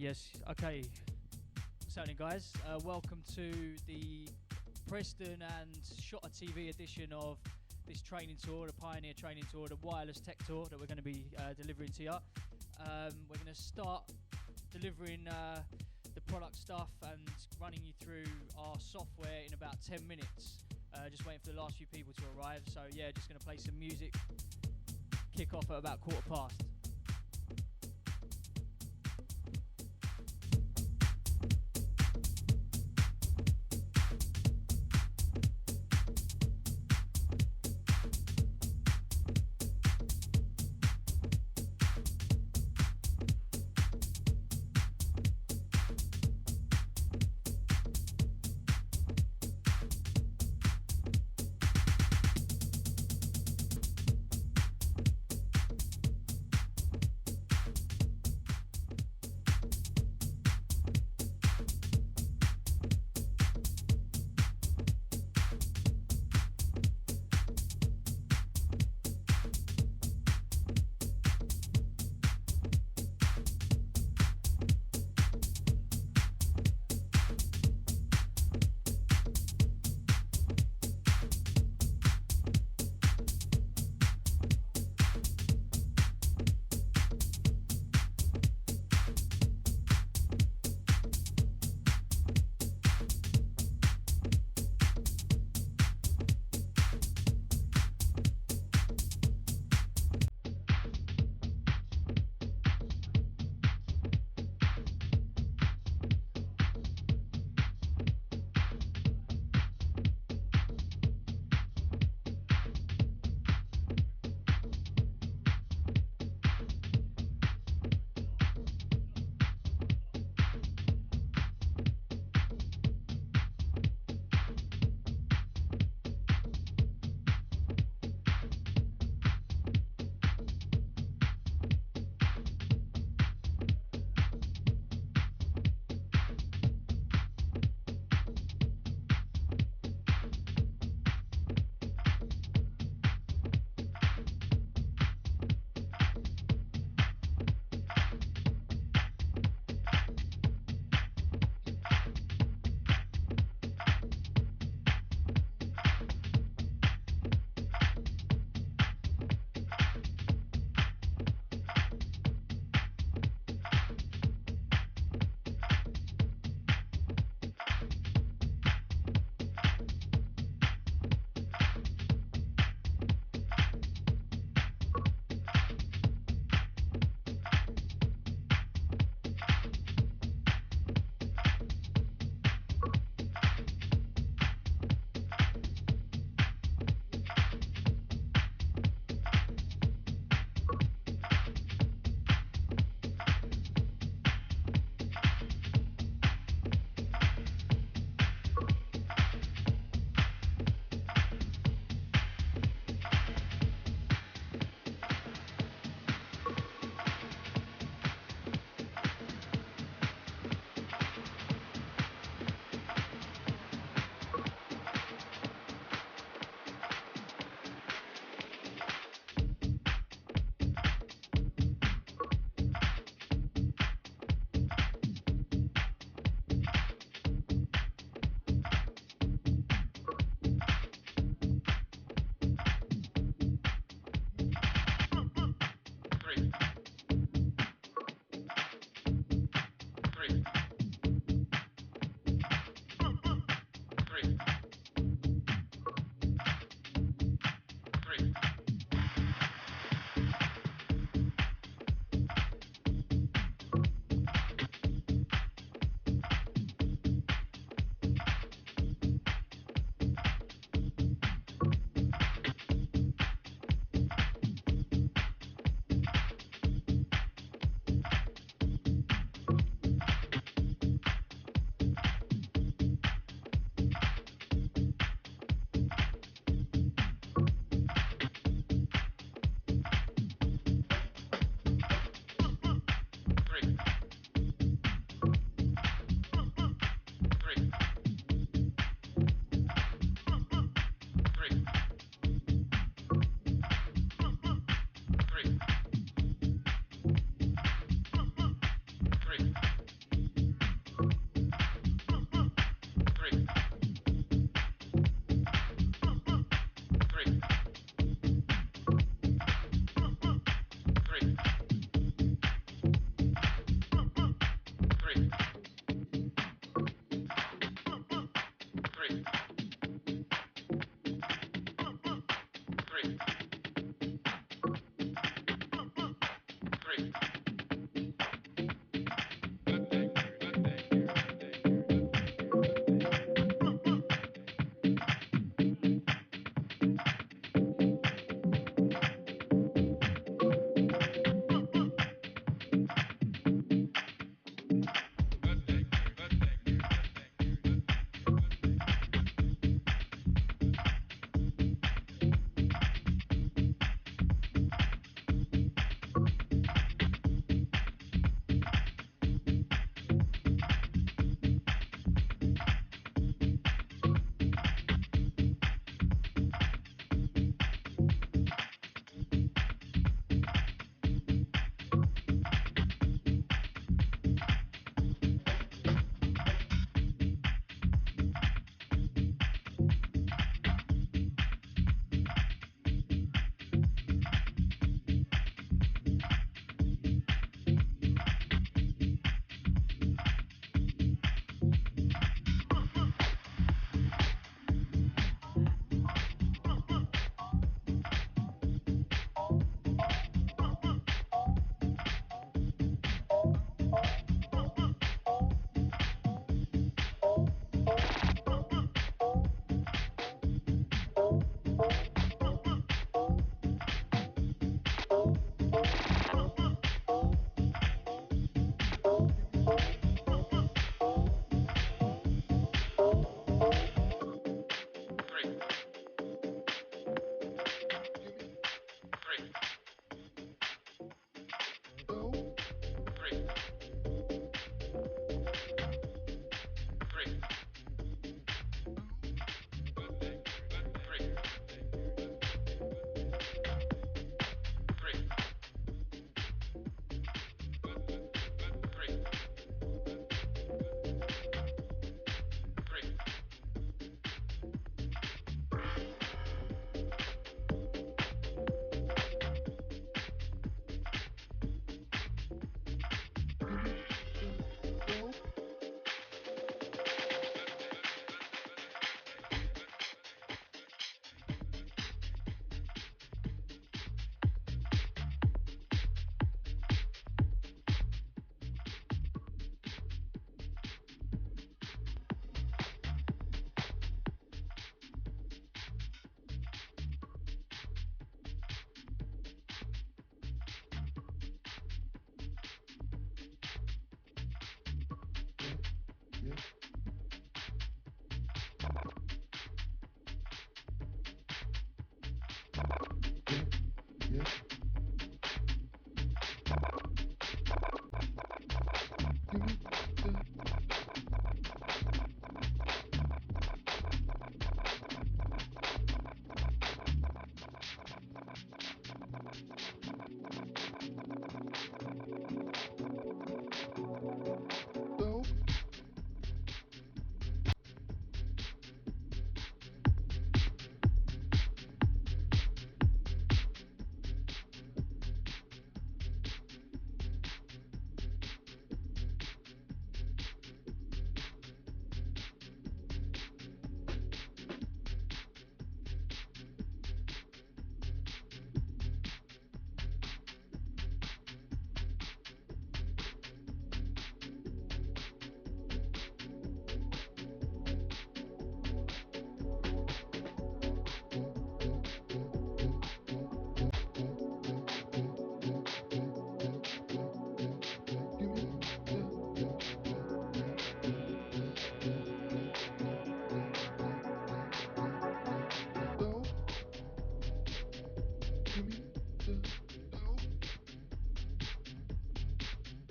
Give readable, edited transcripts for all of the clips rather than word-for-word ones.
Yes, okay. What's happening, guys? Welcome to the Preston and Shotta TV edition of this training tour, the Pioneer Training Tour, the wireless tech tour that we're going to be delivering to you. We're going to start delivering the product stuff and running you through our software in about 10 minutes. Just waiting for the last few people to arrive. So yeah, just going to play some music, kick off at about 1:15.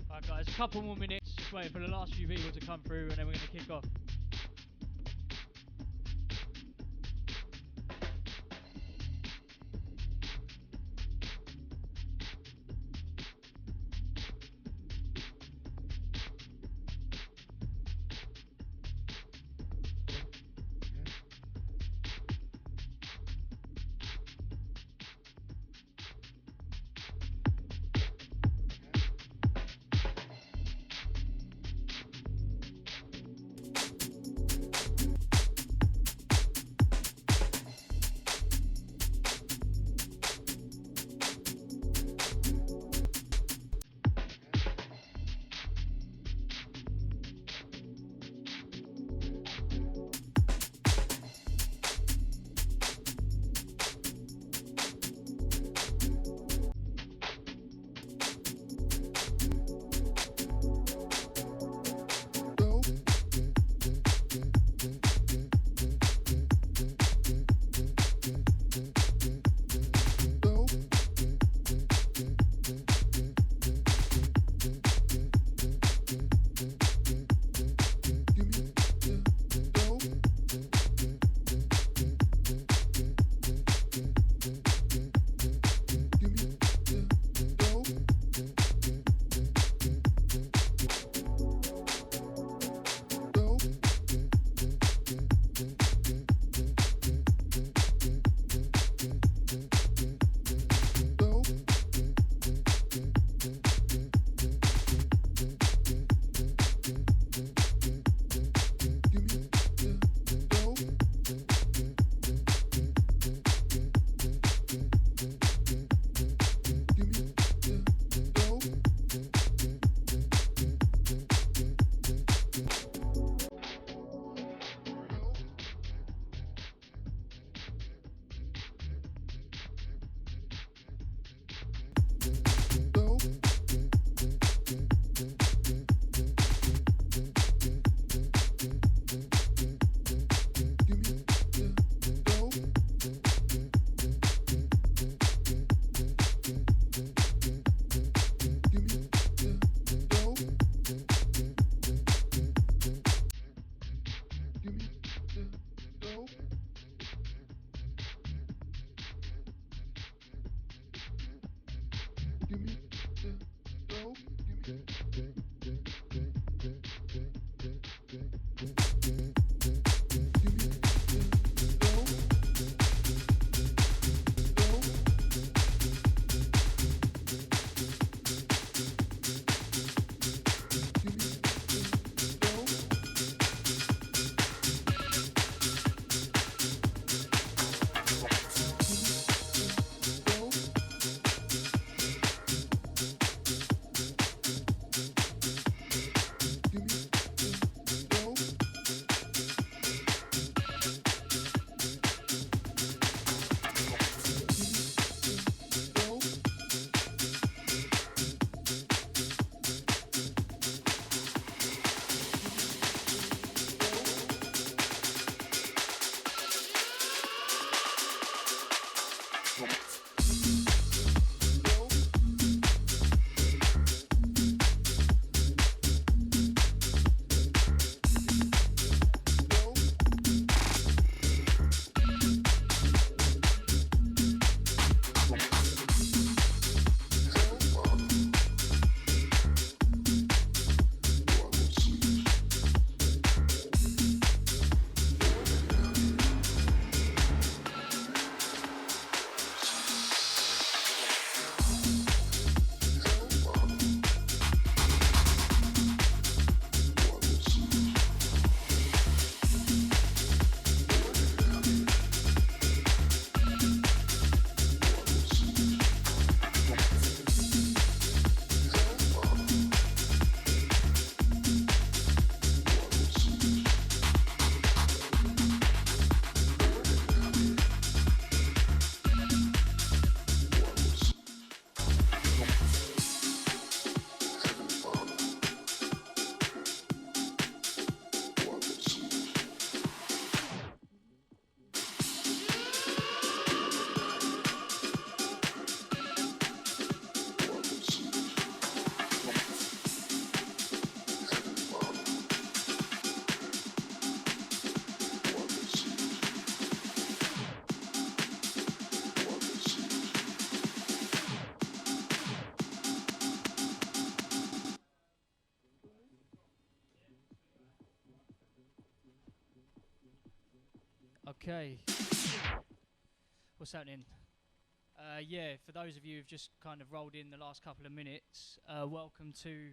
Alright guys, a couple more minutes, just waiting for the last few people to come through and then we're going to kick off. Okay. What's happening? Yeah, for those of you who've just kind of rolled in the last couple of minutes, welcome to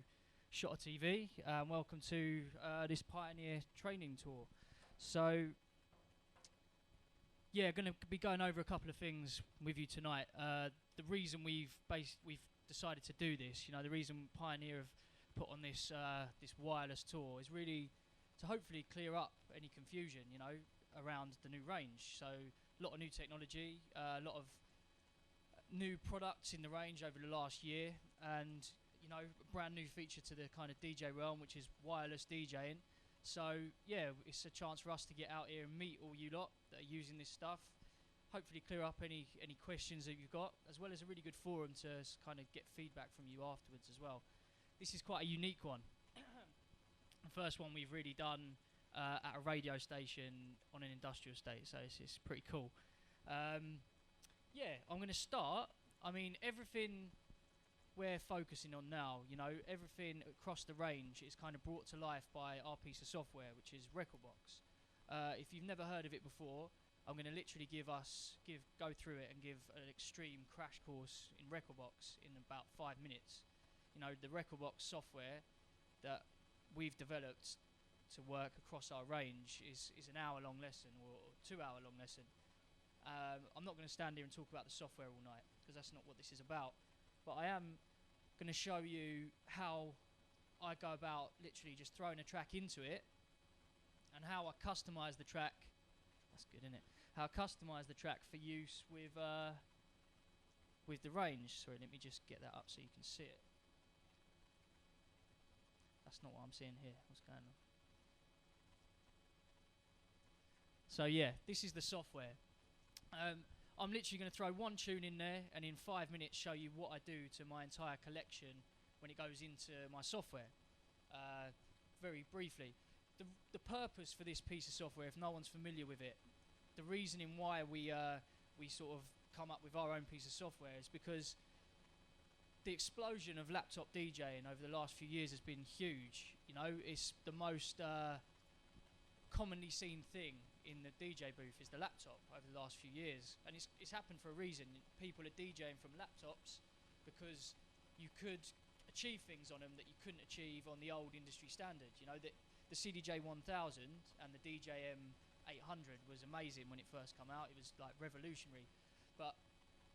Shotta TV. Welcome to this Pioneer training tour. So, yeah, going to be going over a couple of things with you tonight. The reason we've decided to do this, you know, the reason Pioneer have put on this this wireless tour is really to hopefully clear up any confusion, you know, around the new range. So a lot of new technology, a lot of new products in the range over the last year, and you know, a brand new feature to the kind of DJ realm, which is wireless DJing. So yeah, it's a chance for us to get out here and meet all you lot that are using this stuff. Hopefully clear up any questions that you've got, as well as a really good forum to kind of get feedback from you afterwards as well. This is quite a unique one. The first one we've really done at a radio station on an industrial estate, so it's pretty cool. Yeah, I'm going to start. I mean, everything we're focusing on now, you know, everything across the range is kind of brought to life by our piece of software, which is Recordbox. If you've never heard of it before, I'm going to literally go through it and give an extreme crash course in Recordbox in about 5 minutes. You know, the Recordbox software that we've developed to work across our range is an hour-long lesson or 2-hour-long lesson. I'm not going to stand here and talk about the software all night, because that's not what this is about. But I am going to show you how I go about literally just throwing a track into it, and how I customize the track. That's good, isn't it? How I customize the track for use with the range. Sorry, let me just get that up so you can see it. That's not what I'm seeing here. What's going on? So yeah, this is the software. I'm literally going to throw one tune in there, and in 5 minutes show you what I do to my entire collection when it goes into my software. Very briefly, the purpose for this piece of software, if no one's familiar with it, the reasoning why we sort of come up with our own piece of software is because the explosion of laptop DJing over the last few years has been huge. You know, it's the most commonly seen thing in the DJ booth is the laptop over the last few years, and it's happened for a reason. People are DJing from laptops because you could achieve things on them that you couldn't achieve on the old industry standard. You know, the CDJ 1000 and the DJM 800 was amazing when it first came out. It was like revolutionary, but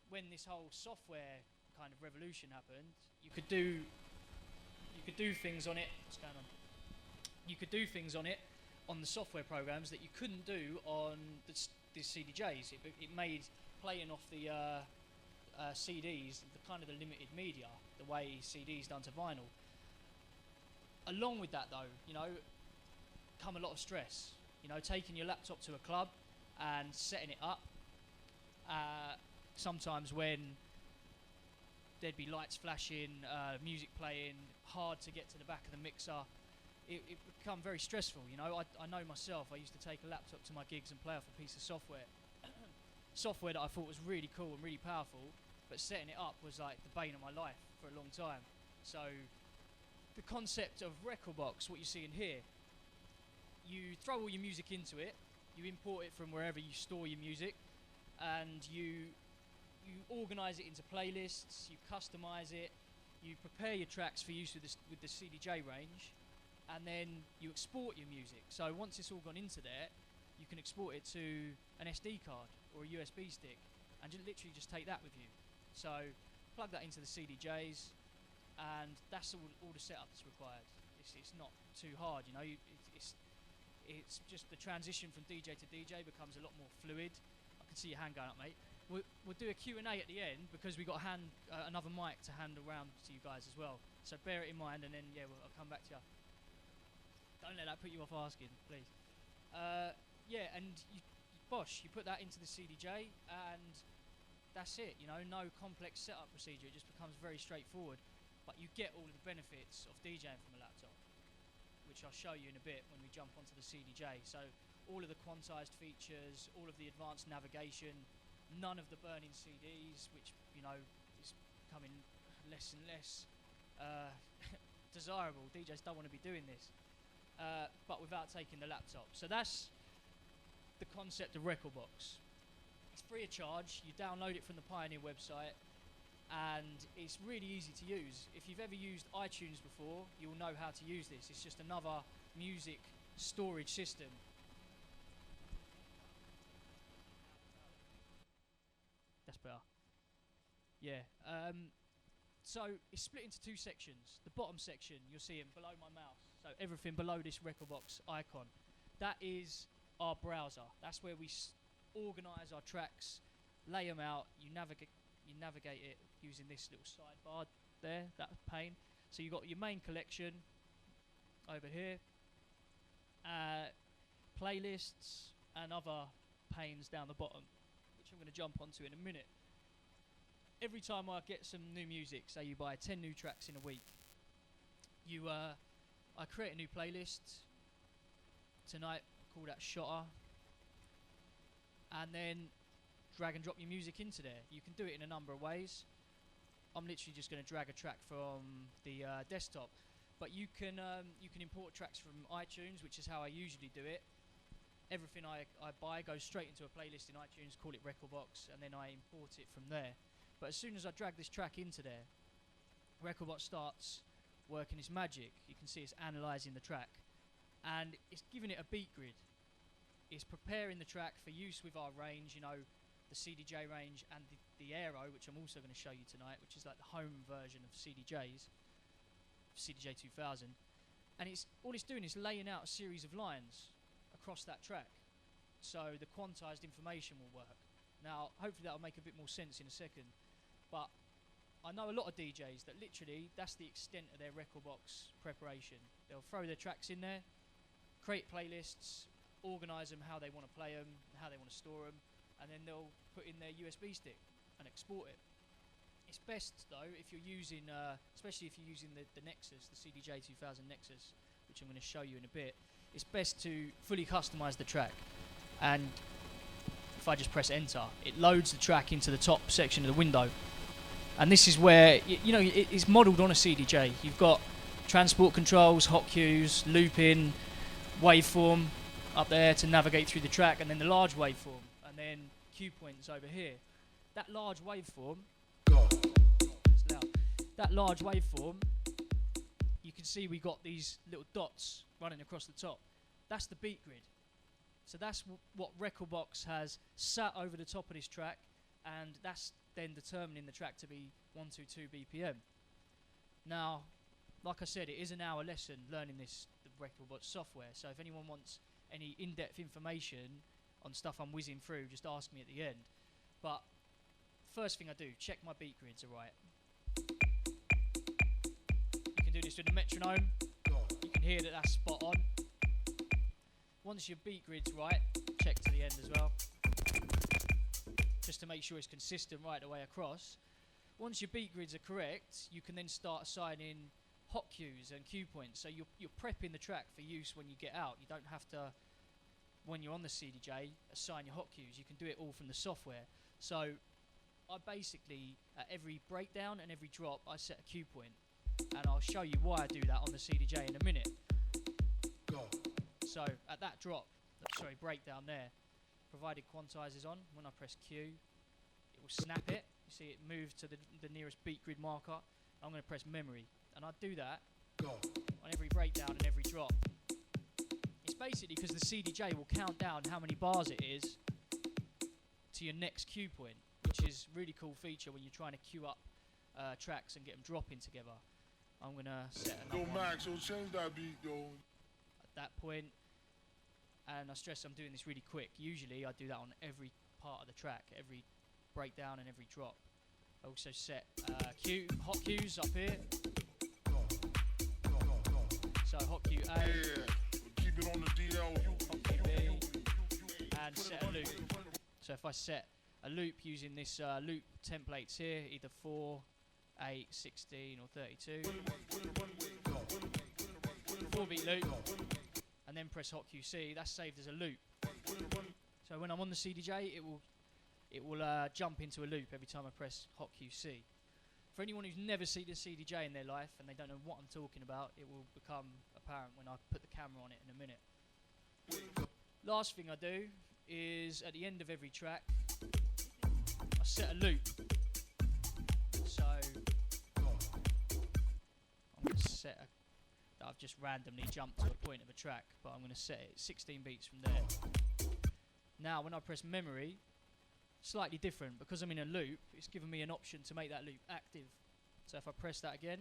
when this whole software kind of revolution happened, you could do things on it. What's going on? You could do things on it on the software programs that you couldn't do on the CDJs. It made playing off the CDs the kind of the limited media, the way CDs done to vinyl. Along with that, though, you know, come a lot of stress. You know, taking your laptop to a club and setting it up. Sometimes when there'd be lights flashing, music playing, hard to get to the back of the mixer. It become very stressful, you know. I know myself, I used to take a laptop to my gigs and play off a piece of software. Software that I thought was really cool and really powerful, but setting it up was like the bane of my life for a long time. So the concept of Recordbox, what you're seeing here, you throw all your music into it, you import it from wherever you store your music, and you organise it into playlists, you customise it, you prepare your tracks for use with the CDJ range, and then you export your music. So once it's all gone into there, you can export it to an SD card or a USB stick, and literally just take that with you. So plug that into the CDJs, and that's all the setup that's required. It's not too hard, you know. It's just the transition from DJ to DJ becomes a lot more fluid. I can see your hand going up, mate. We'll do a Q&A at the end because we've got another mic to hand around to you guys as well. So bear it in mind, and then I'll come back to you. Don't let that put you off asking, please. And you put that into the CDJ, and that's it. You know, no complex setup procedure. It just becomes very straightforward. But you get all of the benefits of DJing from a laptop, which I'll show you in a bit when we jump onto the CDJ. So all of the quantized features, all of the advanced navigation, none of the burning CDs, which, you know, is becoming less and less desirable. DJs don't want to be doing this, but without taking the laptop. So that's the concept of Recordbox. It's free of charge. You download it from the Pioneer website, and it's really easy to use. If you've ever used iTunes before, you'll know how to use this. It's just another music storage system. That's better. Yeah. So it's split into two sections. The bottom section, you'll see it below my mouse. So everything below this Recordbox icon, that is our browser. That's where we organise our tracks, lay them out. You navigate it using this little sidebar there, that pane. So you've got your main collection over here, playlists and other panes down the bottom, which I'm going to jump onto in a minute. Every time I get some new music, say you buy 10 new tracks in a week, I create a new playlist. Tonight I call that Shotta, and then drag and drop your music into there. You can do it in a number of ways. I'm literally just going to drag a track from the desktop, but you can import tracks from iTunes, which is how I usually do it. Everything I buy goes straight into a playlist in iTunes, call it Recordbox, and then I import it from there. But as soon as I drag this track into there, Recordbox starts working its magic. You can see it's analysing the track, and it's giving it a beat grid. It's preparing the track for use with our range, you know, the CDJ range and the Aero, which I'm also going to show you tonight, which is like the home version of CDJs, CDJ 2000. And all it's doing is laying out a series of lines across that track, so the quantized information will work. Now, hopefully that'll make a bit more sense in a second, but I know a lot of DJs that literally, that's the extent of their Recordbox preparation. They'll throw their tracks in there, create playlists, organise them how they want to play them, how they want to store them, and then they'll put in their USB stick and export it. It's best though if you're using, especially if you're using the Nexus, the CDJ 2000 Nexus, which I'm going to show you in a bit. It's best to fully customise the track, and if I just press enter, it loads the track into the top section of the window. And this is where, it's modelled on a CDJ. You've got transport controls, hot cues, looping, waveform up there to navigate through the track, and then the large waveform, and then cue points over here. That large waveform, it's loud. That large waveform, you can see we got these little dots running across the top. That's the beat grid. So that's what Rekordbox has sat over the top of this track, and that's then determining the track to be 122 BPM. Now, like I said, it is an hour lesson learning the Rekordbox software, so if anyone wants any in-depth information on stuff I'm whizzing through, just ask me at the end. But first thing I do, check my beat grids are right. You can do this with a metronome. You can hear that that's spot on. Once your beat grid's right, check to the end as well, just to make sure it's consistent right the way across. Once your beat grids are correct, you can then start assigning hot cues and cue points. So you're prepping the track for use when you get out. You don't have to, when you're on the CDJ, assign your hot cues. You can do it all from the software. So I basically, at every breakdown and every drop, I set a cue point. And I'll show you why I do that on the CDJ in a minute. Go. So at that breakdown there, provided quantize is on, when I press Q, it will snap it. You see it move to the nearest beat grid marker. I'm going to press memory. And I do that on every breakdown and every drop. It's basically because the CDJ will count down how many bars it is to your next cue point, which is a really cool feature when you're trying to queue up tracks and get them dropping together. I'm going to set another one Max, change that beat, at that point. And I stress I'm doing this really quick. Usually I do that on every part of the track, every breakdown and every drop. I also set hot cues up here. So hot cue A, keep it on the DL, hot cue B, and set a loop. So if I set a loop using this loop templates here, either 4, 8, 16 or 32. 4-beat loop, and then press hot QC, that's saved as a loop. So when I'm on the CDJ, it will jump into a loop every time I press hot QC. For anyone who's never seen a CDJ in their life and they don't know what I'm talking about, it will become apparent when I put the camera on it in a minute. Last thing I do is at the end of every track, I set a loop. So I'm going to set that I've just randomly jumped to a point of a track, but I'm going to set it 16 beats from there. Now when I press memory, slightly different, because I'm in a loop, it's given me an option to make that loop active. So if I press that again,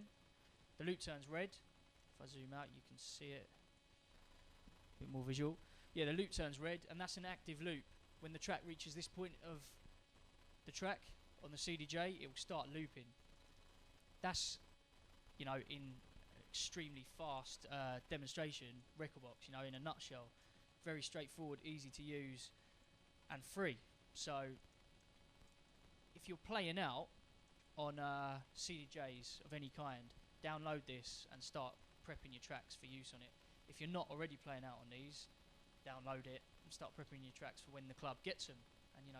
the loop turns red. If I zoom out, you can see it a bit more visual. Yeah, the loop turns red, and that's an active loop. When the track reaches this point of the track on the CDJ, it will start looping. That's, in extremely fast demonstration, Rekordbox, in a nutshell. Very straightforward, easy to use, and free. So if you're playing out on CDJs of any kind, download this and start prepping your tracks for use on it. If you're not already playing out on these, download it and start prepping your tracks for when the club gets them, and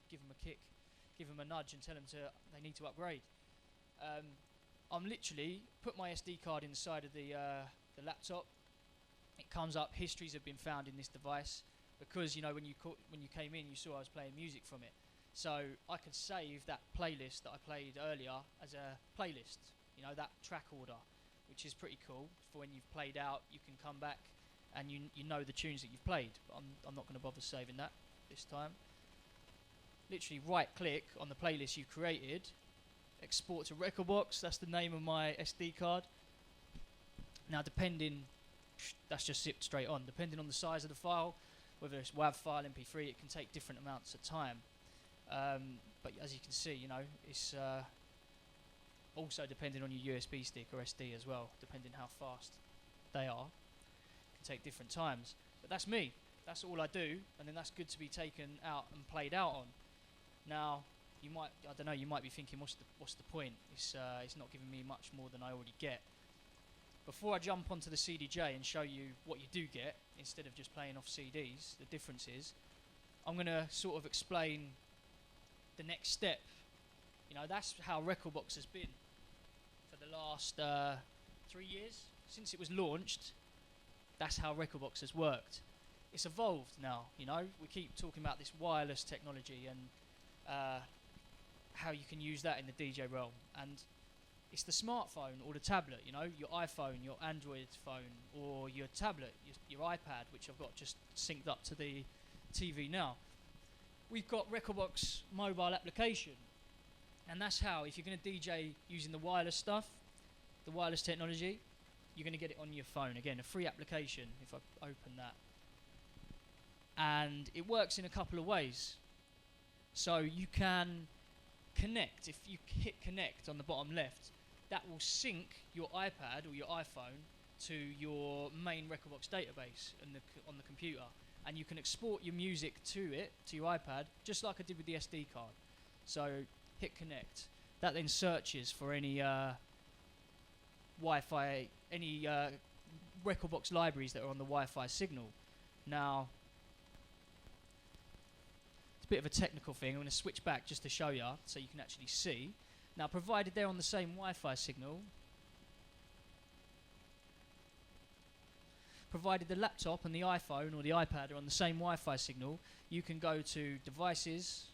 give them a kick, give them a nudge and tell them they need to upgrade. I'm literally put my SD card inside of the laptop. It comes up, histories have been found in this device, because when you came in, you saw I was playing music from it. So I could save that playlist that I played earlier as a playlist, that track order, which is pretty cool. For when you've played out, you can come back and you know the tunes that you've played. But I'm not going to bother saving that this time. Literally right click on the playlist you created, export to Rekordbox, that's the name of my SD card. Now that's just zipped straight on. Depending on the size of the file, whether it's WAV file, MP3, it can take different amounts of time. But as you can see, it's also depending on your USB stick or SD as well, depending how fast they are. It can take different times. But that's me. That's all I do, and then that's good to be taken out and played out on. Now, you might be thinking, what's the point? It's not giving me much more than I already get. Before I jump onto the CDJ and show you what you do get, instead of just playing off CDs, the difference is, I'm going to sort of explain the next step. That's how Recordbox has been for the last 3 years since it was launched. That's how Recordbox has worked. It's evolved now. We keep talking about this wireless technology and how you can use that in the DJ realm, and it's the smartphone or the tablet, your iPhone, your Android phone, or your tablet, your iPad, which I've got just synced up to the TV now. We've got Recordbox mobile application, and that's how, if you're going to DJ using the wireless stuff, the wireless technology, you're going to get it on your phone. Again, a free application, if I open that. And it works in a couple of ways. So you can connect. If you hit connect on the bottom left, that will sync your iPad or your iPhone to your main Recordbox database on the computer, and you can export your music to it, to your iPad, just like I did with the SD card. So hit connect. That then searches for any Wi-Fi, any Recordbox libraries that are on the Wi-Fi signal. Now, it's a bit of a technical thing. I'm going to switch back just to show you so you can actually see. Now, provided they're on the same Wi-Fi signal, provided the laptop and the iPhone or the iPad are on the same Wi-Fi signal, you can go to devices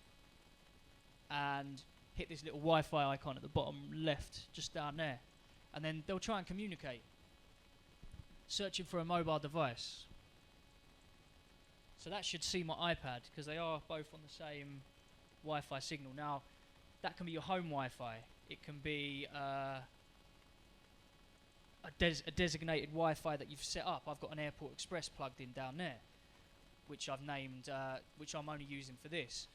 and hit this little Wi-Fi icon at the bottom left, just down there, and then they'll try and communicate, searching for a mobile device. So that should see my iPad, because they are both on the same Wi-Fi signal. Now, that can be your home Wi-Fi. It can be a designated Wi-Fi that you've set up. I've got an Airport Express plugged in down there, which I've named, which I'm only using for this.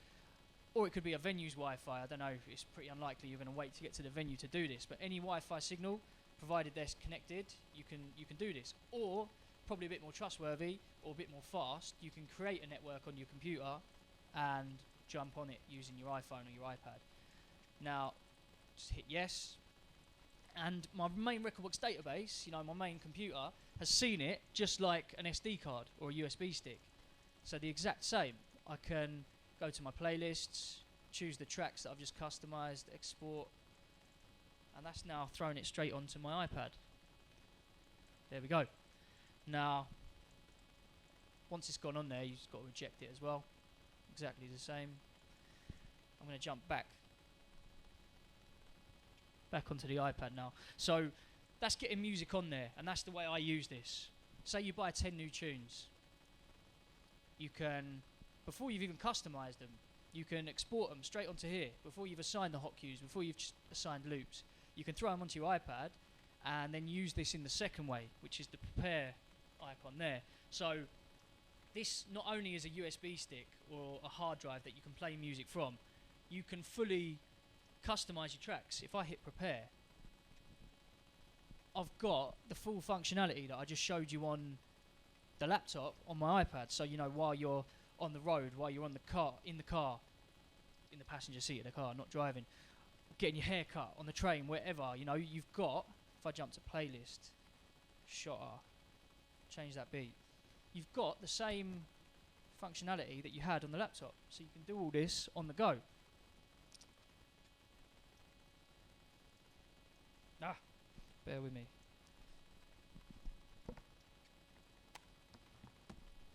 Or it could be a venue's Wi-Fi. I don't know. It's pretty unlikely you're going to wait to get to the venue to do this. But any Wi-Fi signal, provided they're connected, you can do this. Or, probably a bit more trustworthy or a bit more fast, you can create a network on your computer and jump on it using your iPhone or your iPad. Now, just hit yes, and my main Recordbox database, my main computer, has seen it just like an SD card or a USB stick. So the exact same. I can go to my playlists, choose the tracks that I've just customized, export, and that's now thrown it straight onto my iPad. There we go. Now, once it's gone on there, you've just got to reject it as well. Exactly the same. I'm going to jump back onto the iPad now. So that's getting music on there, and that's the way I use this. Say you buy 10 new tunes. You can, before you've even customized them, you can export them straight onto here. Before you've assigned the hot cues, before you've assigned loops, you can throw them onto your iPad and then use this in the second way, which is the prepare icon there. So this not only is a USB stick or a hard drive that you can play music from, you can fully customize your tracks. If I hit prepare, I've got the full functionality that I just showed you on the laptop on my iPad. So while you're on the road, while you're in the in the passenger seat of the car, not driving, getting your hair cut on the train, wherever, you've got, if I jump to playlist, Shotta, change that beat, you've got the same functionality that you had on the laptop. So you can do all this on the go. Bear with me.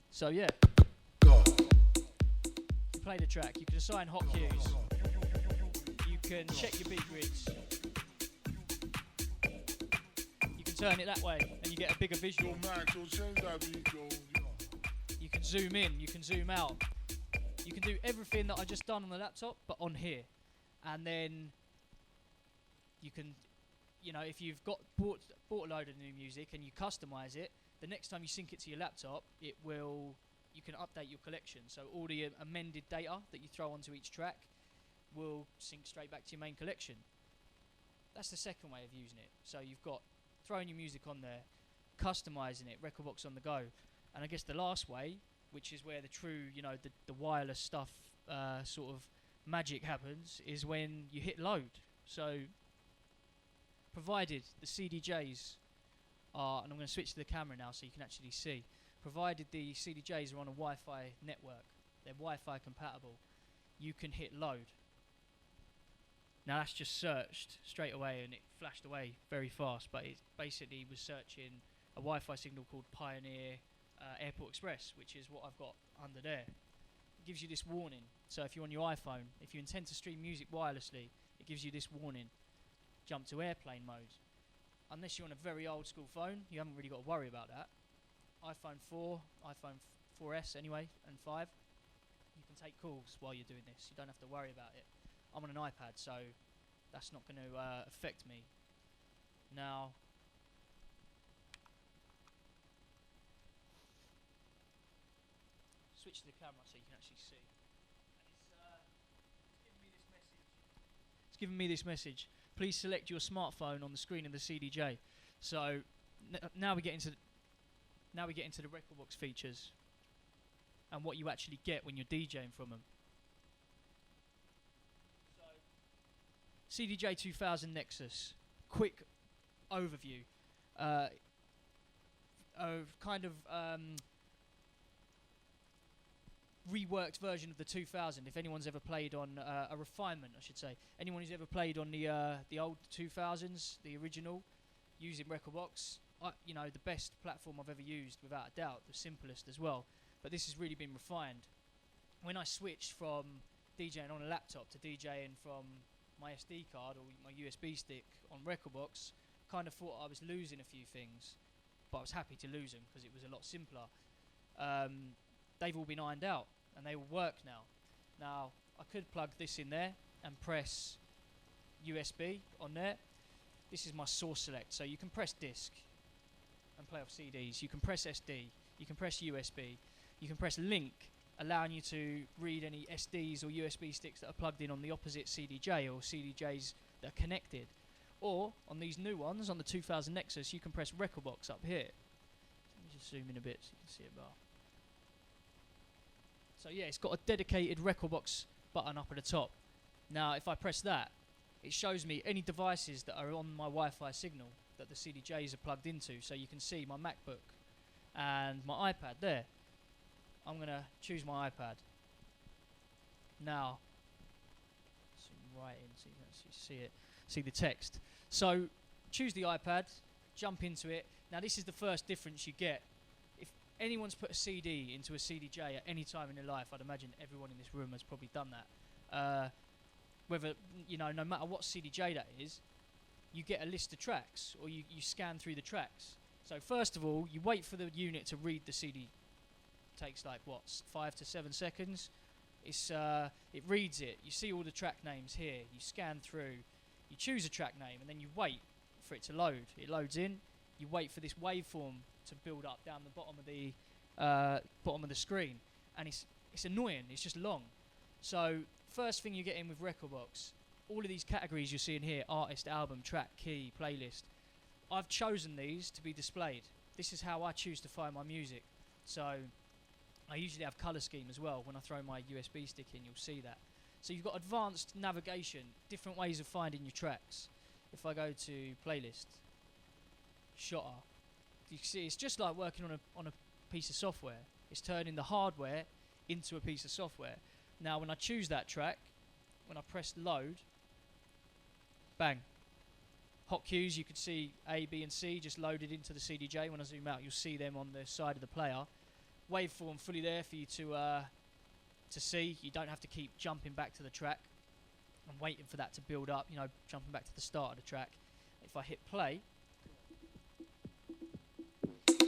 So yeah, you play the track, you can assign hot cues, you can check your beat grids, you can turn it that way and you get a bigger visual. You can zoom in, you can zoom out, you can do everything that I just done on the laptop but on here. And then you can, if you've bought a load of new music and you customize it, the next time you sync it to your laptop, you can update your collection. So all the amended data that you throw onto each track will sync straight back to your main collection. That's the second way of using it. So you've got throwing your music on there, customizing it, Recordbox on the go. And I guess the last way, which is where the true, the wireless stuff sort of magic happens, is when you hit load. So provided the CDJs are, and I'm going to switch to the camera now so you can actually see, provided the CDJs are on a Wi-Fi network, they're Wi-Fi compatible, you can hit load. Now that's just searched straight away and it flashed away very fast, but it basically was searching a Wi-Fi signal called Pioneer Airport Express, which is what I've got under there. It gives you this warning. So if you're on your iPhone, if you intend to stream music wirelessly, it gives you this warning. Jump to airplane mode. Unless you're on a very old school phone, you haven't really got to worry about that. iPhone 4, iPhone 4S anyway, and 5, you can take calls while you're doing this. You don't have to worry about it. I'm on an iPad, so that's not going to affect me. Now, switch to the camera so you can actually see. And it's giving me this message. It's giving me this message. Please select your smartphone on the screen of the CDJ. So now we get into the record box features and what you actually get when you're DJing from them. So, CDJ 2000 Nexus, quick overview of kind of reworked version of the 2000. If anyone's ever played on a refinement, I should say, anyone who's ever played on the old 2000s, the original, using Rekordbox, the best platform I've ever used without a doubt, the simplest as well. But this has really been refined. When I switched from DJing on a laptop to DJing from my SD card or my USB stick on Rekordbox, kind of thought I was losing a few things, but I was happy to lose them because it was a lot simpler. They've all been ironed out and they all work now. Now I could plug this in there and press USB on there. This is my source select, so you can press disc and play off CDs, you can press SD, you can press USB, you can press link, allowing you to read any SDs or USB sticks that are plugged in on the opposite CDJ or CDJs that are connected. Or on these new ones, on the 2000 Nexus, you can press Rekordbox up here. Let me just zoom in a bit so you can see it better. So yeah, it's got a dedicated Rekordbox button up at the top. Now if I press that, it shows me any devices that are on my Wi-Fi signal that the CDJs are plugged into. So you can see my MacBook and my iPad there. I'm going to choose my iPad. Now, zoom right in so you can actually see it, see the text. So choose the iPad, jump into it. Now this is the first difference you get. If anyone's put a CD into a CDJ at any time in their life, I'd imagine everyone in this room has probably done that. Whether, no matter what CDJ that is, you get a list of tracks, or you scan through the tracks. So first of all, you wait for the unit to read the CD. It takes like, 5 to 7 seconds. It reads it. You see all the track names here. You scan through. You choose a track name, and then you wait for it to load. It loads in. You wait for this waveform to build up down the bottom of the screen, and it's annoying. It's just long. So first thing you get in with Rekordbox, all of these categories you're seeing here, artist, album, track, key, playlist, I've chosen these to be displayed. This is how I choose to find my music. So I usually have colour scheme as well. When I throw my USB stick in, you'll see that. So you've got advanced navigation, different ways of finding your tracks. If I go to playlist, Shotta, you can see it's just like working on a piece of software. It's turning the hardware into a piece of software. Now when I choose that track, when I press load, bang. Hot cues, you can see A, B and C just loaded into the CDJ. When I zoom out, you'll see them on the side of the player. Waveform fully there for you to see. You don't have to keep jumping back to the track and waiting for that to build up, jumping back to the start of the track. If I hit play, we've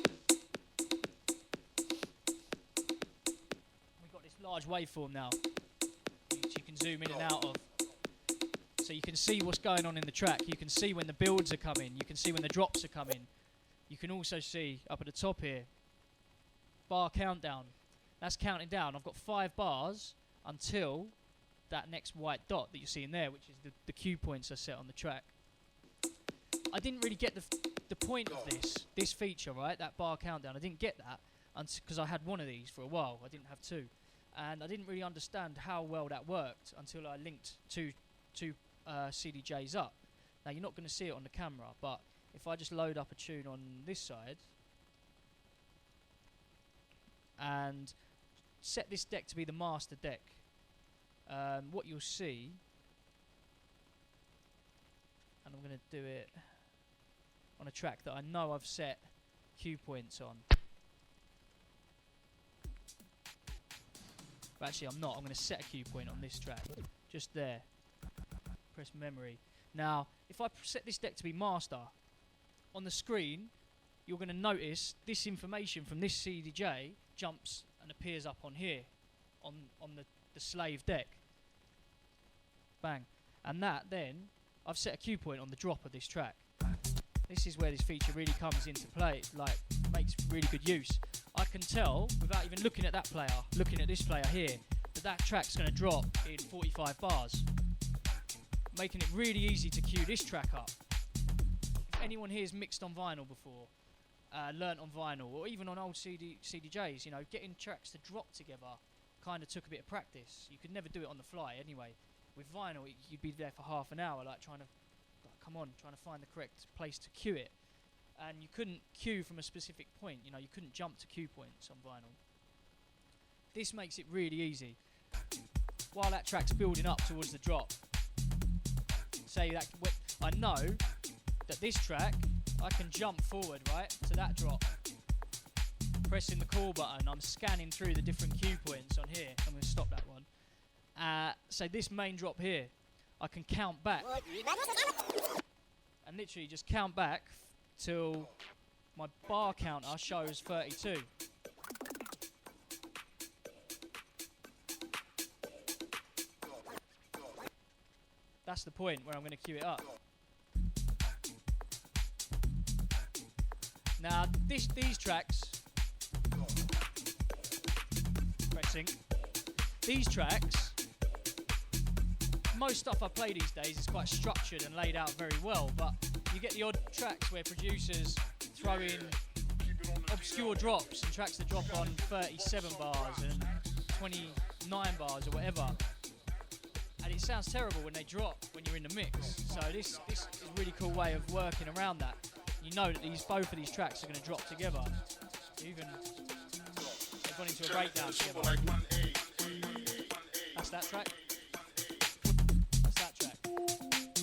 got this large waveform now, which you can zoom in and out of. So you can see what's going on in the track. You can see when the builds are coming. You can see when the drops are coming. You can also see up at the top here, bar countdown. That's counting down. I've got 5 bars until that next white dot that you're seeing there, which is the cue points I set on the track. I didn't really get the point of this feature, right? That bar countdown. I didn't get that because I had one of these for a while. I didn't have 2. And I didn't really understand how well that worked until I linked two CDJs up. Now you're not going to see it on the camera, but if I just load up a tune on this side and set this deck to be the master deck, what you'll see and I'm going to do it on a track that I know I've set cue points on. But actually I'm not. I'm going to set a cue point on this track. Just there. Press memory. Now, if I set this deck to be master, on the screen, you're going to notice this information from this CDJ jumps and appears up on here, on the slave deck. Bang. And that then, I've set a cue point on the drop of this track. This is where this feature really comes into play, like, makes really good use. I can tell, without even looking at that player, looking at this player here, that track's going to drop in 45 bars. Making it really easy to cue this track up. If anyone here's mixed on vinyl before, learnt on vinyl, or even on old CDJs, you know, getting tracks to drop together kind of took a bit of practice. You could never do it on the fly anyway. With vinyl, you'd be there for half an hour, like trying to find the correct place to cue it. And you couldn't cue from a specific point, you know, you couldn't jump to cue points on vinyl. This makes it really easy. While that track's building up towards the drop, say that I know that this track, I can jump forward, right, to that drop. Pressing the call button, I'm scanning through the different cue points on here. I'm going to stop that one. So this main drop here, I can count back. And literally just count back till my bar counter shows 32. That's the point where I'm going to cue it up. Now, these tracks, pressing, these tracks, most stuff I play these days is quite structured and laid out very well, but you get the odd tracks where producers throw in obscure drops and tracks that drop on 37 bars and 29 bars or whatever. And it sounds terrible when they drop when you're in the mix. So this is a really cool way of working around that. You know that both of these tracks are going to drop together. Even they've gone into a breakdown together. That's that track. That's that track.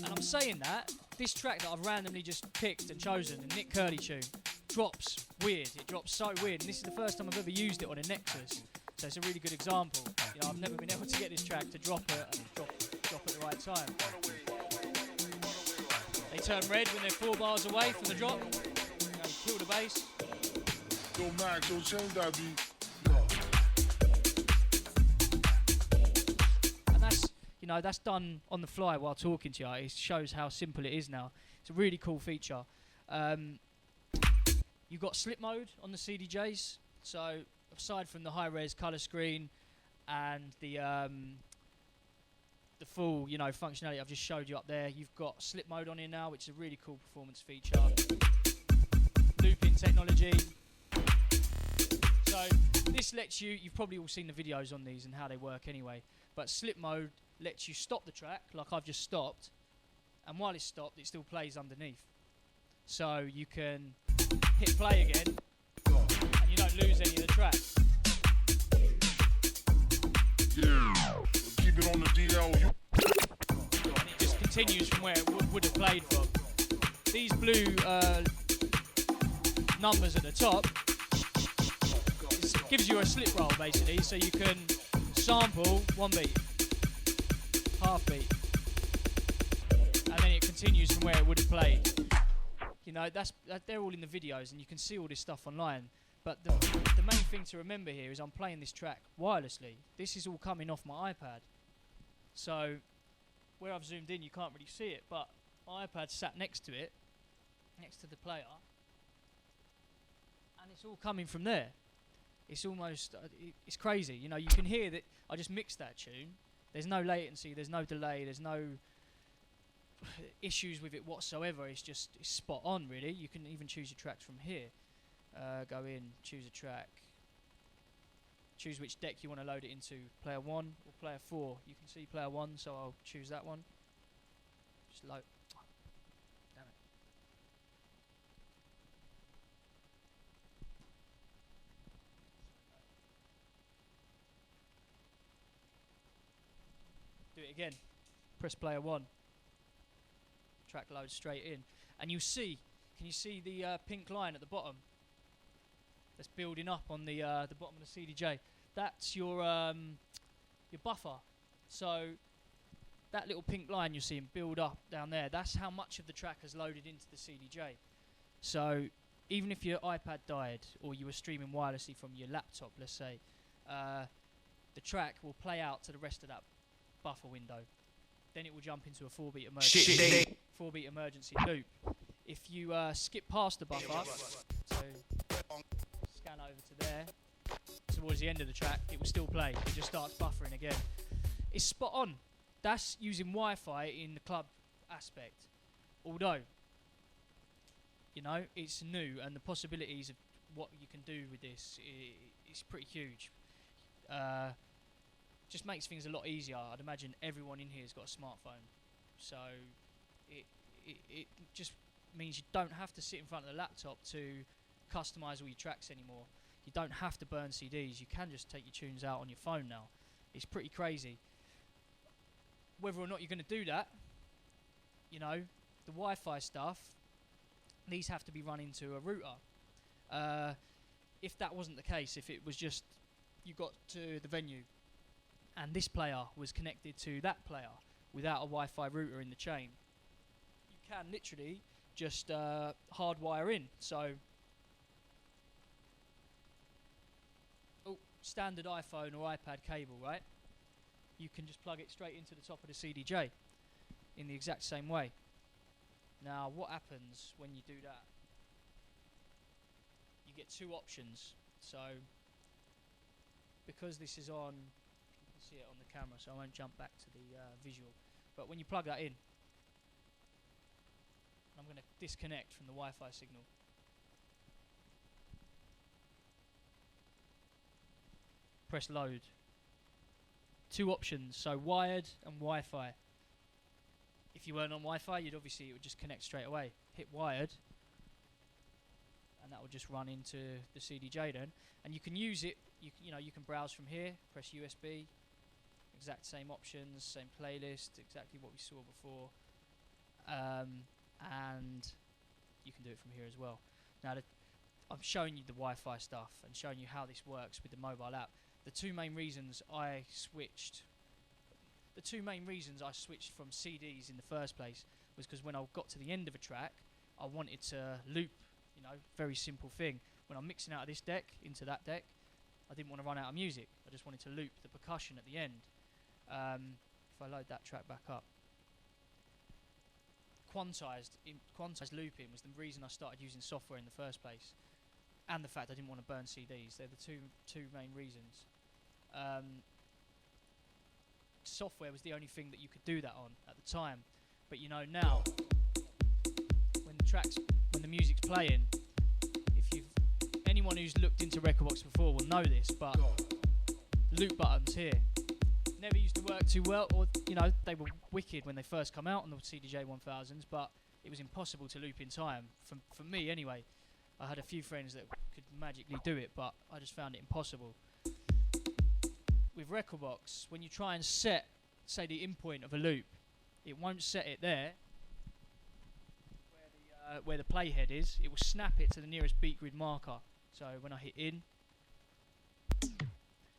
And I'm saying that this track that I've randomly just picked and chosen, the Nick Curly tune, drops weird. It drops so weird, and this is the first time I've ever used it on a Nexus. So it's a really good example. You know, I've never been able to get this track to drop at the right time. They turn red when they're 4 bars away from the drop. You know, kill the bass. Yo, Max, yo, change that beat. And that's, you know, that's done on the fly while talking to you. It shows how simple it is now. It's a really cool feature. You've got slip mode on the CDJs. So aside from the high-res colour screen and the full, you know, functionality I've just showed you up there, you've got slip mode on here now, which is a really cool performance feature. Looping technology. So this lets you, you've probably all seen the videos on these and how they work anyway, but slip mode lets you stop the track, like I've just stopped, and while it's stopped, it still plays underneath. So you can hit play again, and you don't lose any of the track. Yeah. Keep it on the DL. And it just continues from where it would have played from. These blue numbers at the top gives you a slip roll basically, so you can sample 1 beat, half beat, and then it continues from where it would have played. You know, they're all in the videos, and you can see all this stuff online. But the main thing to remember here is I'm playing this track wirelessly. This is all coming off my iPad. So where I've zoomed in, you can't really see it, but my iPad's sat next to it, next to the player, and it's all coming from there. It's almost, it's crazy. You know, you can hear that I just mixed that tune. There's no latency, there's no delay, there's no issues with it whatsoever. It's just, it's spot on really. You can even choose your tracks from here. Go in, choose a track, choose which deck you want to load it into, player 1 or player 4. You can see player 1, so I'll choose that one. Just load. Damn it. Do it again. Press player 1. track loads straight in, and you see. Can you see the pink line at the bottom? That's building up on the bottom of the CDJ. That's your buffer. So that little pink line you're seeing build up down there, that's how much of the track has loaded into the CDJ. So even if your iPad died or you were streaming wirelessly from your laptop, let's say, the track will play out to the rest of that buffer window. Then it will jump into a 4-beat emergency loop. If you skip past the buffer, so scan over to there, towards the end of the track, it will still play. It just starts buffering again. It's spot on. That's using Wi-Fi in the club aspect. Although, you know, it's new, and the possibilities of what you can do with this is pretty huge. Just makes things a lot easier. I'd imagine everyone in here has got a smartphone, so it just means you don't have to sit in front of the laptop to customize all your tracks anymore. You don't have to burn CDs. You can just take your tunes out on your phone now. It's pretty crazy. Whether or not you're going to do that, you know, the Wi-Fi stuff, these have to be run into a router. If that wasn't the case, if it was just you got to the venue and this player was connected to that player without a Wi-Fi router in the chain, you can literally just hardwire in. So, standard iPhone or iPad cable, right? You can just plug it straight into the top of the CDJ in the exact same way. Now, what happens when you do that? You get two options. So, because this is on, you can see it on the camera, so I won't jump back to the visual. But when you plug that in, I'm going to disconnect from the Wi-Fi signal. Press load. Two options, so wired and Wi-Fi. If you weren't on Wi-Fi, it would just connect straight away. Hit wired, and that will just run into the CDJ then. And you can use it. You can browse from here. Press USB. Exact same options, same playlist, exactly what we saw before. And you can do it from here as well. Now, I'm showing you the Wi-Fi stuff and showing you how this works with the mobile app. The two main reasons I switched from CDs in the first place was because when I got to the end of a track, I wanted to loop, very simple thing. When I'm mixing out of this deck into that deck, I didn't want to run out of music. I just wanted to loop the percussion at the end. If I load that track back up, quantized looping was the reason I started using software in the first place, and the fact I didn't want to burn CDs. They're the two main reasons. Software was the only thing that you could do that on at the time, but now when the music's playing, anyone who's looked into Rekordbox before will know this, but loop buttons here never used to work too well, or they were wicked when they first come out on the CDJ 1000s, but it was impossible to loop in time for me anyway. I had a few friends that could magically do it, but I just found it impossible. With Rekordbox, when you try and set, say, the in point of a loop, it won't set it there where the playhead is. It will snap it to the nearest beat grid marker. So when I hit in,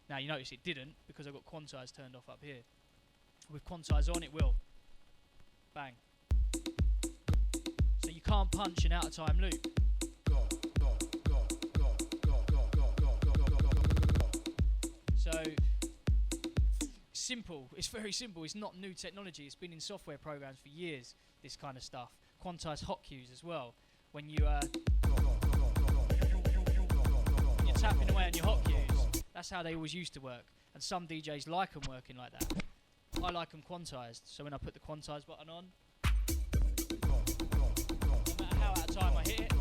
now you notice it didn't because I've got quantize turned off up here. With quantize on, it will. Bang. So you can't punch an out of time loop. So simple. It's very simple. It's not new technology. It's been in software programs for years, this kind of stuff. Quantized hot cues as well. When you're tapping away on your hot cues, that's how they always used to work. And some DJs like them working like that. I like them quantized. So when I put the quantize button on, no matter how out of time I hit it,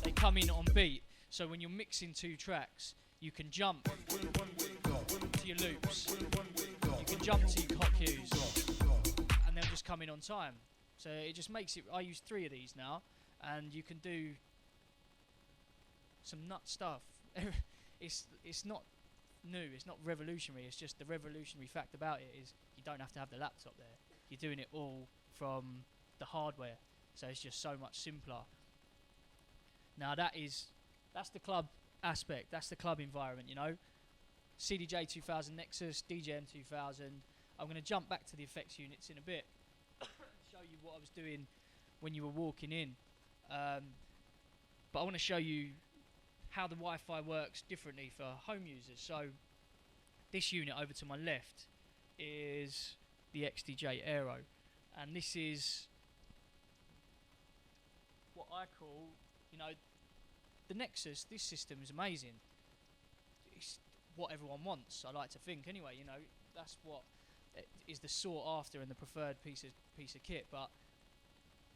they come in on beat. So when you're mixing two tracks, you can jump to your loops, you can jump to your hot cues, and they'll just come in on time. So it just makes it, I use 3 of these now, and you can do some nut stuff. It's not new, it's not revolutionary, it's just the revolutionary fact about it is you don't have to have the laptop there. You're doing it all from the hardware. So it's just so much simpler. Now that's the club aspect. That's the club environment, you know. CDJ 2000 Nexus, DJM 2000. I'm going to jump back to the effects units in a bit. Show you what I was doing when you were walking in. But I want to show you how the Wi-Fi works differently for home users. So this unit over to my left is the XDJ Aero, and this is what I call, you know, the Nexus. This system is amazing. It's what everyone wants, I like to think anyway. You know, that's what is the sought after and the preferred piece of kit, but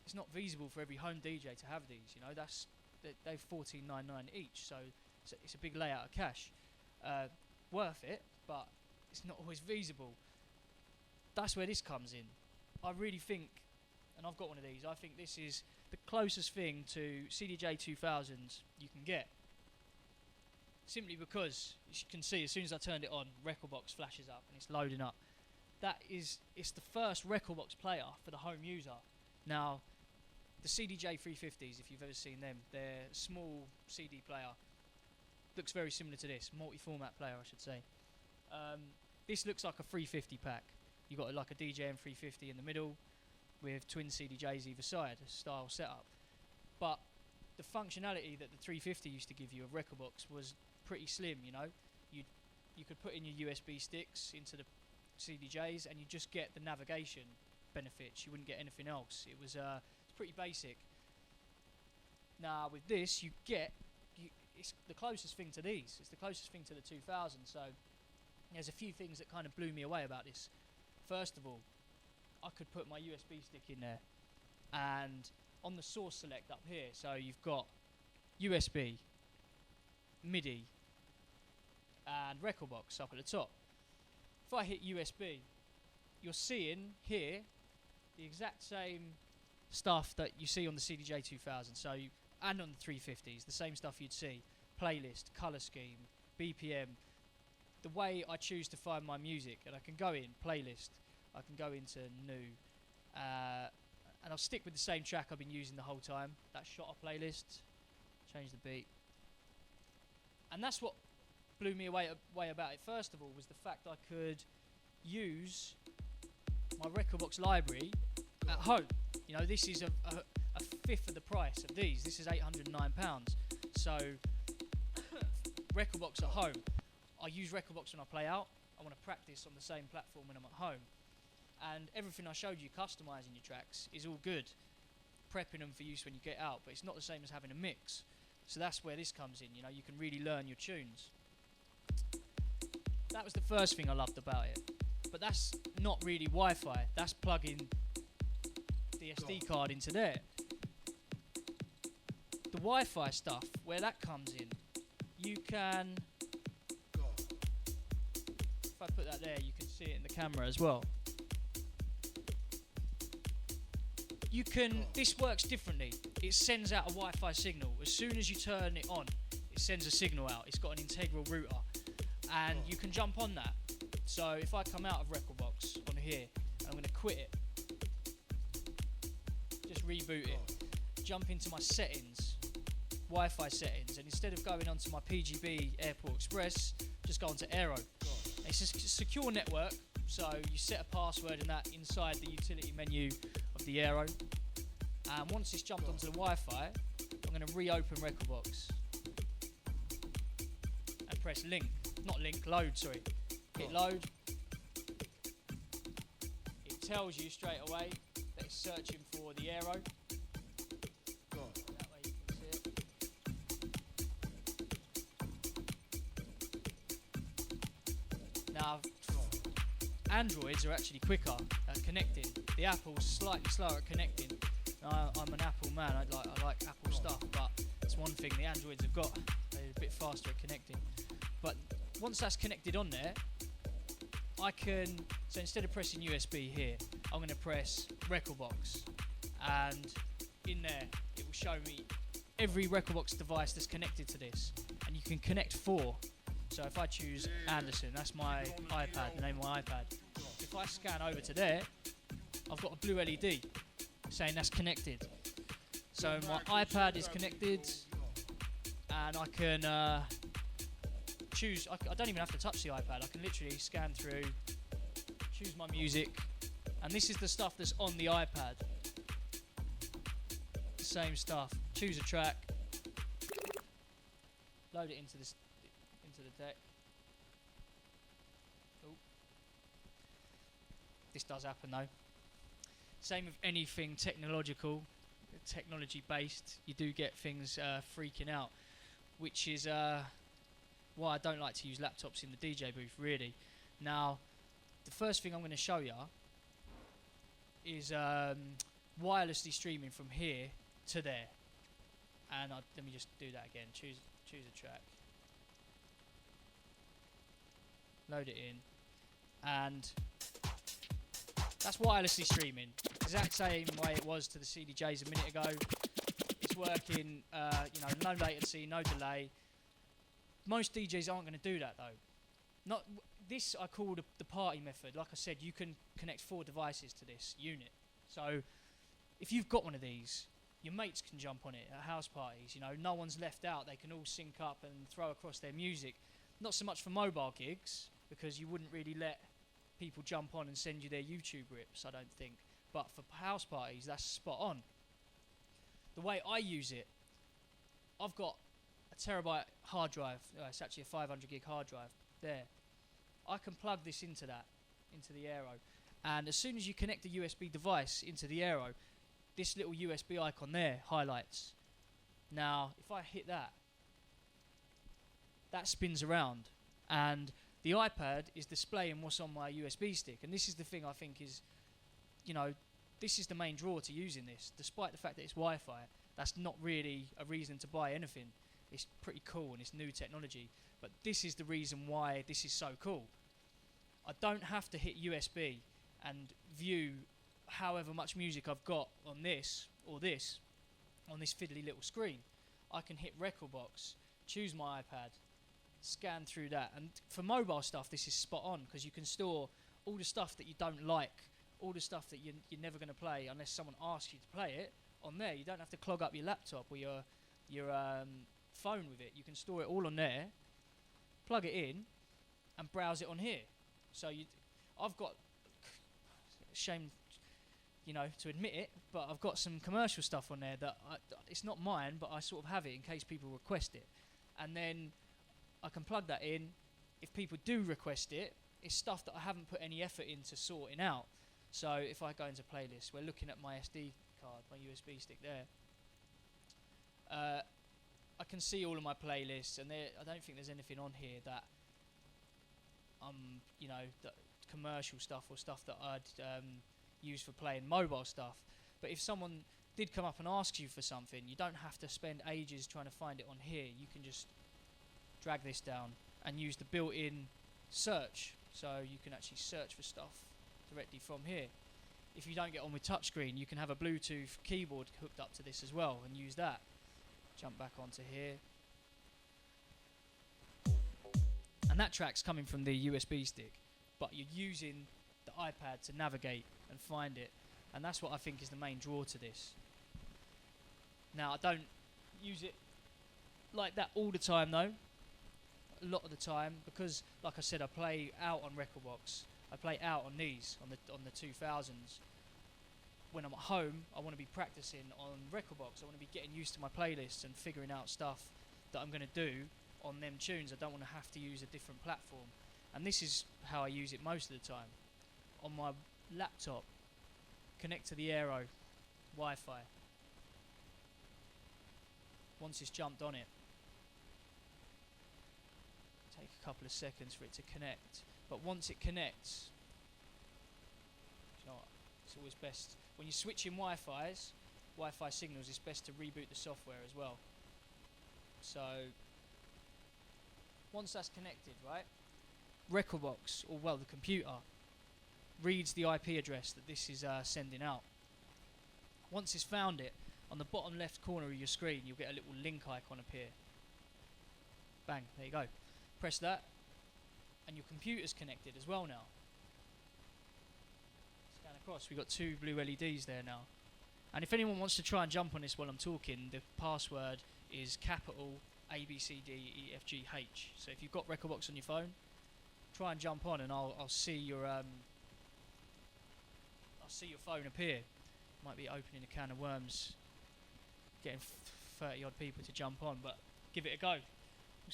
it's not feasible for every home DJ to have these. You know, they're $14.99 each, so it's a big layout of cash. Worth it, but it's not always feasible. That's where this comes in. I really think, and I've got one of these, I think this is the closest thing to CDJ 2000s you can get. Simply because, as you can see, as soon as I turned it on, Recordbox flashes up and it's loading up. It's the first Recordbox player for the home user. Now, the CDJ 350s, if you've ever seen them, they're a small CD player. Looks very similar to this, multi-format player, I should say. This looks like a 350 pack. You've got like a DJM 350 in the middle with twin CDJs either side, a style setup. But the functionality that the 350 used to give you of Recordbox was pretty slim, you know. You could put in your USB sticks into the CDJs and you just get the navigation benefits. You wouldn't get anything else. It was it's pretty basic. Now with this it's the closest thing to these. It's the closest thing to the 2000. So there's a few things that kind of blew me away about this. First of all, I could put my USB stick in there, and on the source select up here, so you've got USB, MIDI, and Recordbox up at the top. If I hit USB, you're seeing here the exact same stuff that you see on the CDJ 2000, and on the 350s, the same stuff you'd see. Playlist, colour scheme, BPM, the way I choose to find my music, and I can go in playlist, I can go into new, and I'll stick with the same track I've been using the whole time, that Shotta playlist. Change the beat, and that's what blew me away about it. First of all, was the fact I could use my Recordbox library at home. You know, this is a fifth of the price of these. This is £809. So Recordbox at home. I use Recordbox when I play out. I want to practice on the same platform when I'm at home. And everything I showed you, customizing your tracks, is all good. Prepping them for use when you get out, but it's not the same as having a mix. So that's where this comes in. You know, you can really learn your tunes. That was the first thing I loved about it. But that's not really Wi-Fi. That's plugging the SD card into there. The Wi-Fi stuff, where that comes in, you can, if I put that there, you can see it in the camera as well. This works differently. It sends out a Wi-Fi signal. As soon as you turn it on, it sends a signal out. It's got an integral router, and you can jump on that. So if I come out of Recordbox on here, and I'm going to quit it, just reboot it, jump into my settings, Wi-Fi settings, and instead of going onto my PGB Airport Express, just go onto Aero. It's a secure network, so you set a password and that inside the utility menu of the Aero. And once it's jumped onto the Wi-Fi, I'm going to reopen Recordbox and press load, sorry. Hit load. It tells you straight away that it's searching for the Aero. That way you can see it. Now, Androids are actually quicker at connecting. The Apple's slightly slower at connecting. I'm an Apple man, I like Apple stuff, but it's one thing the Androids have got. They're a bit faster at connecting. But once that's connected on there, so instead of pressing USB here, I'm going to press Recordbox, and in there it will show me every Recordbox device that's connected to this, and you can connect 4. So if I choose Anderson, that's my iPad, the name of my iPad. If I scan over to there, I've got a blue LED saying that's connected. So my iPad is connected, and I can choose. I don't even have to touch the iPad. I can literally scan through, choose my music, and this is the stuff that's on the iPad. The same stuff. Choose a track, load it into the deck. Oh. This does happen though. Same with anything technology based, you do get things freaking out, which is why I don't like to use laptops in the DJ booth really. Now, the first thing I'm going to show you is wirelessly streaming from here to there. And let me just do that again. Choose a track, load it in, and that's wirelessly streaming. Exact same way it was to the CDJs a minute ago. It's working, no latency, no delay. Most DJs aren't going to do that though. This I call the party method. Like I said, you can connect 4 devices to this unit. So if you've got one of these, your mates can jump on it at house parties. No one's left out. They can all sync up and throw across their music. Not so much for mobile gigs, because you wouldn't really let people jump on and send you their YouTube rips, I don't think. But for house parties, that's spot on. The way I use it, I've got a terabyte hard drive. It's actually a 500 gig hard drive there. I can plug this into the Aero, and as soon as you connect a USB device into the Aero, this little USB icon there highlights. Now, if I hit that spins around, and the iPad is displaying what's on my USB stick. And this is the thing I think is, this is the main draw to using this. Despite the fact that it's Wi-Fi, that's not really a reason to buy anything. It's pretty cool and it's new technology. But this is the reason why this is so cool. I don't have to hit USB and view however much music I've got on this or this, on this fiddly little screen. I can hit Record Box, choose my iPad, scan through that. And for mobile stuff, this is spot on, because you can store all the stuff that you don't like, all the stuff that you're never going to play unless someone asks you to play it on there. You don't have to clog up your laptop or your phone with it. You can store it all on there, plug it in, and browse it on here. So I've got, shame, to admit it, but I've got some commercial stuff on there that it's not mine, but I sort of have it in case people request it. And then I can plug that in. If people do request it, it's stuff that I haven't put any effort into sorting out. So if I go into playlist, we're looking at my SD card, my USB stick there. I can see all of my playlists, and I don't think there's anything on here that that commercial stuff or stuff that I'd use for playing mobile stuff. But if someone did come up and ask you for something, you don't have to spend ages trying to find it on here. You can just drag this down and use the built-in search, so you can actually search for stuff directly from here. If you don't get on with touchscreen, you can have a Bluetooth keyboard hooked up to this as well and use that. Jump back onto here, and that track's coming from the USB stick, but you're using the iPad to navigate and find it, and that's what I think is the main draw to this. Now, I don't use it like that all the time though. A lot of the time, because like I said, I play out on Record Box. I play out on these, on the 2000s. When I'm at home, I want to be practicing on Record Box. I want to be getting used to my playlists and figuring out stuff that I'm going to do on them tunes. I don't want to have to use a different platform. And this is how I use it most of the time. On my laptop, connect to the Aero Wi-Fi. Once it's jumped on it, take a couple of seconds for it to connect. But once it connects, you know what, it's always best when you're switching Wi-Fi signals, it's best to reboot the software as well. So once that's connected, right, Record Box, or well, the computer reads the IP address that this is sending out. Once it's found it, on the bottom left corner of your screen, you'll get a little link icon appear. Bang, there you go. Press that, and your computer's connected as well now. Scan across. We've got 2 blue LEDs there now. And if anyone wants to try and jump on this while I'm talking, the password is capital ABCDEFGH. So if you've got Rekordbox on your phone, try and jump on, and I'll see your phone appear. Might be opening a can of worms, getting 30 odd people to jump on, but give it a go. We'll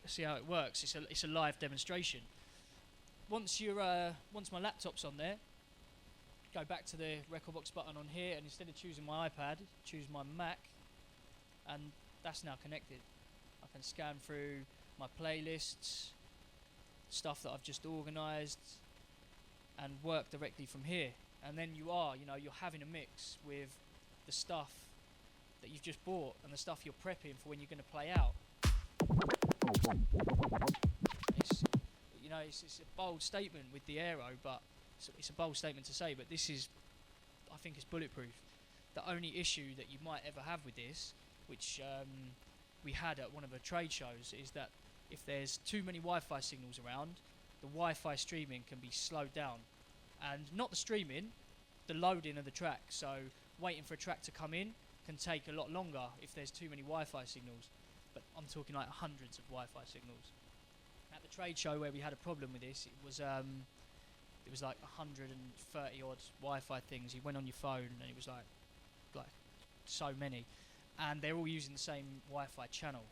see how it works. It's a live demonstration. Once my laptop's on there, go back to the Rekordbox button on here, and instead of choosing my iPad, choose my Mac, and that's now connected. I can scan through my playlists, stuff that I've just organised, and work directly from here. And then you're having a mix with the stuff that you've just bought and the stuff you're prepping for when you're going to play out. It's a bold statement with the Aero, but it's a bold statement to say, but I think it's bulletproof. The only issue that you might ever have with this, which we had at one of the trade shows, is that if there's too many Wi-Fi signals around, the Wi-Fi streaming can be slowed down. And not the streaming, the loading of the track. So waiting for a track to come in can take a lot longer if there's too many Wi-Fi signals. But I'm talking like hundreds of Wi-Fi signals. At the trade show where we had a problem with this, it was like 130 odd Wi-Fi things. You went on your phone and it was like so many, and they're all using the same Wi-Fi channel,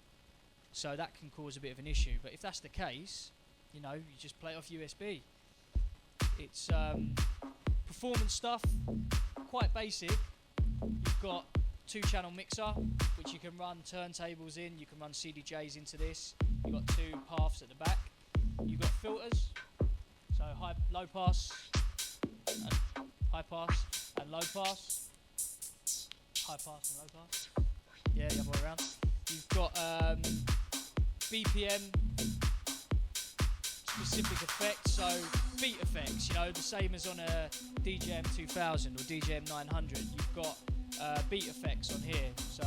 so that can cause a bit of an issue. But if that's the case, you just play it off USB. It's performance stuff, quite basic. You've got 2-channel mixer, which you can run turntables in. You can run CDJs into this. You've got 2 paths at the back. You've got filters, so low pass, and high pass, and low pass, high pass and low pass. Yeah, the other way around. You've got BPM specific effects, so beat effects. The same as on a DJM 2000 or DJM 900. You've got beat effects on here, so